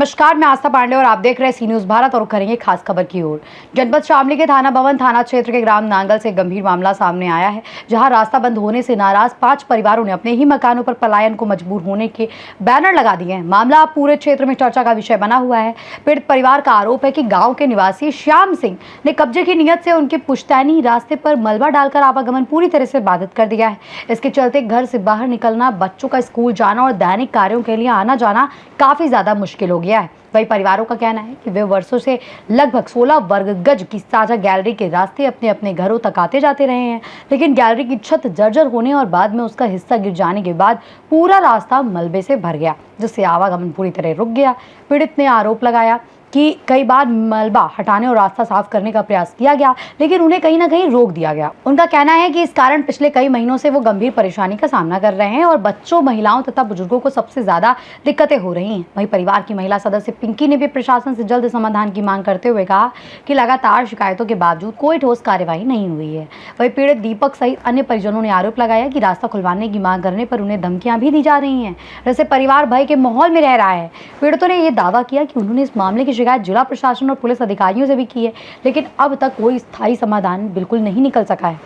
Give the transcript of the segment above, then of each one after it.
नमस्कार, मैं आस्था पांडे और आप देख रहे हैं सी न्यूज भारत और करेंगे खास खबर की ओर। जनपद शामली के थाना भवन थाना क्षेत्र के ग्राम नांगल से गंभीर मामला सामने आया है, जहां रास्ता बंद होने से नाराज 5 परिवारों ने अपने ही मकानों पर पलायन को मजबूर होने के बैनर लगा दिए हैं। मामला अब पूरे क्षेत्र में चर्चा का विषय बना हुआ है। पीड़ित परिवार का आरोप है कि गाँव के निवासी श्याम सिंह ने कब्जे की नीयत से उनके पुश्तैनी रास्ते पर मलबा डालकर आवागमन पूरी तरह से बाधित कर दिया है। इसके चलते घर से बाहर निकलना, बच्चों का स्कूल जाना और दैनिक कार्यों के लिए आना जाना काफी ज्यादा मुश्किल हो गया है। वही परिवारों का कहना है कि वे वर्षों से लगभग 16 वर्ग गज की साझा गैलरी के रास्ते अपने अपने घरों तक आते जाते रहे हैं, लेकिन गैलरी की छत जर्जर होने और बाद में उसका हिस्सा गिर जाने के बाद पूरा रास्ता मलबे से भर गया, जिससे आवागमन पूरी तरह रुक गया। पीड़ित ने आरोप लगाया कि कई बार मलबा हटाने और रास्ता साफ करने का प्रयास किया गया, लेकिन उन्हें कहीं ना कहीं रोक दिया गया। उनका कहना है कि इस कारण पिछले कई महीनों से वो गंभीर परेशानी का सामना कर रहे हैं और बच्चों, महिलाओं तथा बुजुर्गों को सबसे ज्यादा दिक्कतें हो रही हैं। वहीं परिवार की महिला सदस्य पिंकी ने भी प्रशासन से जल्द समाधान की मांग करते हुए कहा कि लगातार शिकायतों के बावजूद कोई ठोस कार्यवाही नहीं हुई है। वहीं पीड़ित दीपक सहित अन्य परिजनों ने आरोप लगाया कि रास्ता खुलवाने की मांग करने पर उन्हें धमकियां भी दी जा रही हैं, जिससे परिवार भय के माहौल में रह रहा है। पीड़ितों ने यह दावा किया कि उन्होंने इस मामले की शिकायत जिला प्रशासन और पुलिस अधिकारियों से भी की है, लेकिन अब तक कोई स्थायी समाधान बिल्कुल नहीं निकल सका है।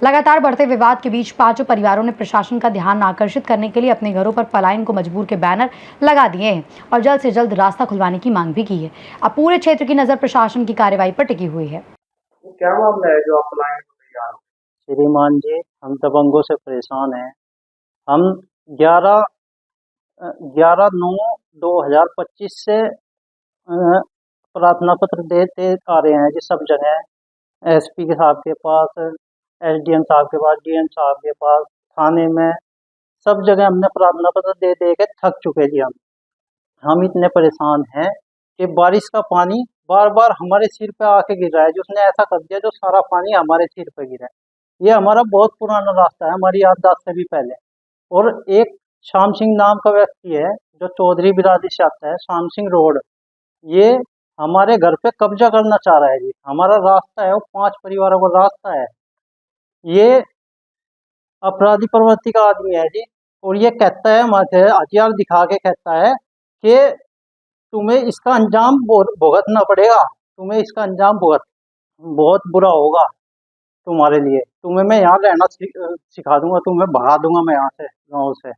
लगातार बढ़ते विवाद के बीच 5 परिवारों ने प्रशासन का ध्यान आकर्षित करने के लिए अपने घरों पर पलायन को मजबूर के बैनर लगा दिए हैं और जल्द से जल्द रास्ता खुलवाने की मांग भी की है। अब पूरे क्षेत्र की नजर प्रशासन की कार्रवाई पर टिकी हुई है। क्या मामला है जो आप पलायन को तैयार हो? श्रीमान जी, हम दबंगों से परेशान हैं। हम 11/9/2025 से प्रार्थना पत्र देते आ रहे हैं जी, सब जगह एसपी के साहब के पास, एसडीएम साहब के पास, डीएम साहब के पास, थाने में, सब जगह हमने प्रार्थना पत्र दे दे के थक चुके जी। हम इतने परेशान हैं कि बारिश का पानी बार बार हमारे सिर पे आके गिर रहा है। जो उसने ऐसा कर दिया जो सारा पानी हमारे सिर पे गिरा है। ये हमारा बहुत पुराना रास्ता है, हमारी याददाश्त से भी पहले। और एक श्याम सिंह नाम का व्यक्ति है जो चौधरी बिरादरी से आता है, श्याम सिंह रोड, ये हमारे घर पे कब्जा करना चाह रहा है जी। हमारा रास्ता है वो 5 परिवारों का रास्ता है। ये अपराधी प्रवृत्ति का आदमी है जी। और ये कहता है, हमारे हथियार दिखा के कहता है कि तुम्हें इसका अंजाम भुगतना पड़ेगा, तुम्हें इसका अंजाम बहुत बुरा होगा तुम्हारे लिए, तुम्हें मैं यहाँ रहना सिखा दूंगा, तुम्हें भगा दूंगा मैं यहाँ से, गाँव से।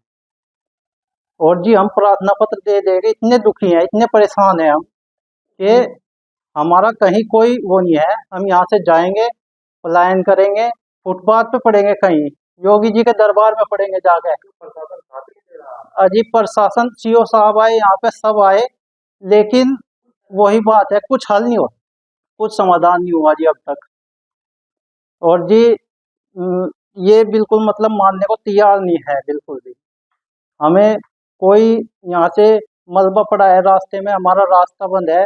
और जी हम प्रार्थना पत्र दे दे के इतने दुखी हैं, इतने परेशान हैं हम कि हमारा कहीं कोई वो नहीं है। हम यहाँ से जाएंगे, पलायन करेंगे, फुटपाथ पे पड़ेंगे, कहीं योगी जी के दरबार में पड़ेंगे जाके। अजीब प्रशासन, सीओ साहब आए यहाँ पे, सब आए, लेकिन वही बात है, कुछ हल नहीं हुआ, कुछ समाधान नहीं हुआ जी अब तक। और जी ये बिल्कुल मतलब मानने को तैयार नहीं है बिल्कुल भी। हमें कोई यहाँ से मलबा पड़ा है रास्ते में, हमारा रास्ता बंद है।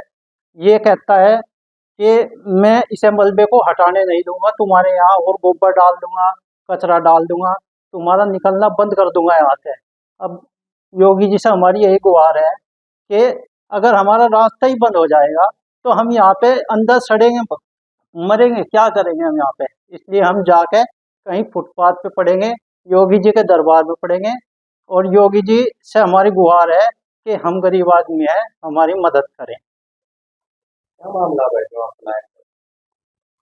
ये कहता है कि मैं इसे मलबे को हटाने नहीं दूंगा, तुम्हारे यहाँ और गोबर डाल दूंगा, कचरा डाल दूंगा, तुम्हारा निकलना बंद कर दूंगा यहाँ से। अब योगी जी से हमारी यही गुहार है कि अगर हमारा रास्ता ही बंद हो जाएगा तो हम यहाँ पे अंदर सड़ेंगे, मरेंगे, क्या करेंगे हम यहाँ पे। इसलिए हम जाके कहीं फुटपाथ पे पड़ेंगे, योगी जी के दरबार में पड़ेंगे। और योगी जी से हमारी गुहार है कि हम गरीब आदमी हैं, हमारी मदद करें। क्या मामला है जो आप पलायन कर?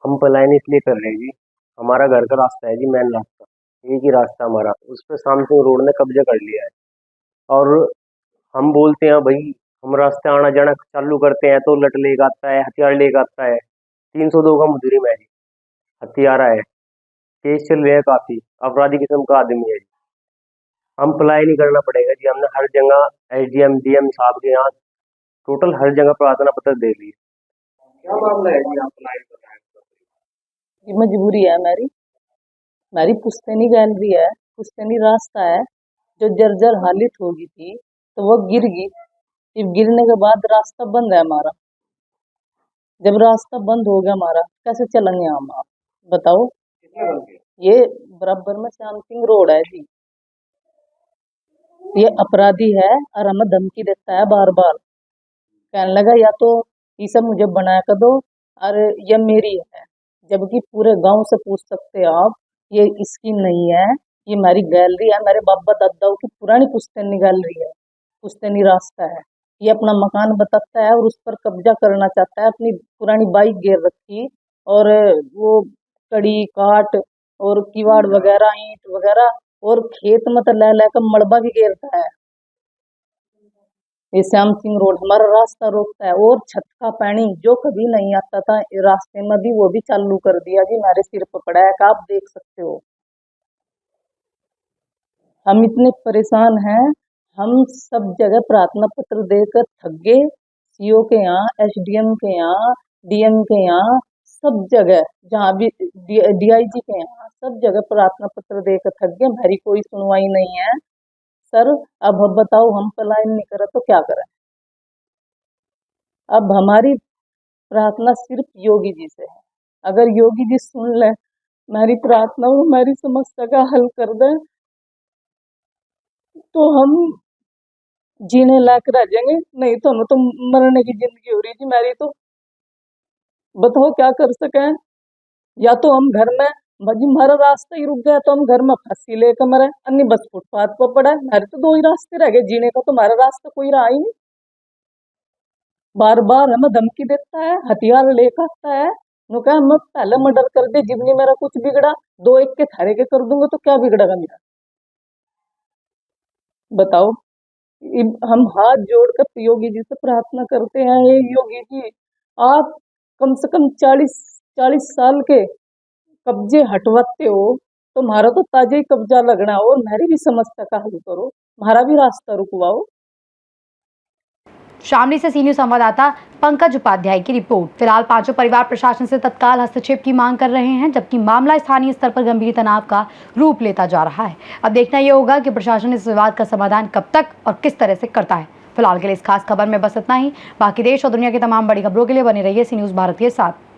हम पलायन इसलिए कर रहे हैं जी, हमारा घर का रास्ता है जी, मेन रास्ता, एक ही रास्ता हमारा, उस पर शामसिंह रोड ने कब्जा कर लिया है। और हम बोलते हैं भाई हम रास्ते आना जाना चालू करते हैं तो लट लेकर आता है, हथियार लेकर आता है। 302 का मुजरिम है जी, हथियारा है, केस चल रहे हैं, काफी अपराधी किस्म का आदमी है जी। हम पलायन ही करना पड़ेगा जी। हमने हर जगह एसडीएम डीएम साहब के यहाँ टोटल हर जगह प्रार्थना पत्र दे दी। क्या मामला है जी आप पलायन कर रहे हैं? ये मजबूरी है मेरी पुश्तैनी गैलरी है, पुश्तैनी रास्ता है जो जर्जर हालत हो गई थी, तो वो गिर गई। फिर गिरने के बाद रास्ता बंद है हमारा। जब रास्ता बंद हो गया हमारा, कैसे चलेंगे हम, आप बताओ। कितने बन गए? ये बराबर में श्याम सिंह रोड है जी, ये अपराधी है और हमें धमकी देता है बार बार, कहने लगा या तो ये सब मुझे बना कर दो और ये मेरी है। जबकि पूरे गांव से पूछ सकते हैं आप, ये इसकी नहीं है, ये हमारी गैलरी है, मेरे बाबा दादाओं की पुरानी पुश्तैनी गैलरी है, पुश्तैनी रास्ता है। ये अपना मकान बताता है और उस पर कब्जा करना चाहता है। अपनी पुरानी बाइक गिर रखी और वो कड़ी काट और किवाड़ वगैरह ईंट वगैरह और खेत में तो ले लेकर मलबा भी घेरता है। ये श्याम सिंह रोड हमारा रास्ता रोकता है और छत का पानी जो कभी नहीं आता था ये रास्ते में भी वो भी चालू कर दिया जी। हमारे सिर पर पड़ा है कि आप देख सकते हो। हम इतने परेशान हैं, हम सब जगह प्रार्थना पत्र देकर थक गए। सीओ के यहाँ, एसडीएम के यहाँ, डीएम के यहाँ, सब जगह जहाँ भी डीआईजी के यहाँ, सब जगह प्रार्थना पत्र देकर थक गए। हमारी कोई सुनवाई नहीं है। सर अब बताओ हम पलायन नहीं करें तो क्या करें? अब हमारी प्रार्थना सिर्फ योगी जी से है। अगर योगी जी सुन ले हमारी प्रार्थना और हमारी समस्या का हल कर दे तो हम जीने लायक रह जाएंगे, नहीं तो हमें तो मरने की जिंदगी हो रही थी मेरी। तो बताओ क्या कर सके? या तो हम घर में भाजी हमारा रास्ता ही रुक गया तो हम घर में फांसी लेकर मरे, अन्य बस फुटपाथ पर पड़ा है। हमारे तो दो ही रास्ते रह गए जीने का, तो हमारा रास्ता कोई रहा ही नहीं। बार बार हमें धमकी देता है, हथियार लेकर आता है। नो कहा मैं पहले मर्डर कर दे, जितनी मेरा कुछ बिगड़ा दो एक के थारे के कर दूंगा तो क्या बिगड़ेगा मेरा? बताओ। हम हाथ जोड़कर योगी जी से प्रार्थना करते हैं, ये योगी जी आप कम से कम 40 साल के कब्जे हटवाते हो तो हमारा तो ताजा ही कब्जा लगना है और मेरी भी समस्या का हल करो, हमारा भी रास्ता रुकवाओ। शामली से सी न्यूज संवाददाता पंकज उपाध्याय की रिपोर्ट। फिलहाल पांचों परिवार प्रशासन से तत्काल हस्तक्षेप की मांग कर रहे हैं, जबकि मामला स्थानीय स्तर पर गंभीर तनाव का रूप लेता जा रहा है। अब देखना यह होगा कि प्रशासन इस विवाद का समाधान कब तक और किस तरह से करता है। फिलहाल के लिए इस खास खबर में बस इतना ही। बाकी देश और दुनिया की तमाम बड़ी खबरों के लिए बने रहिए सी न्यूज भारत के साथ।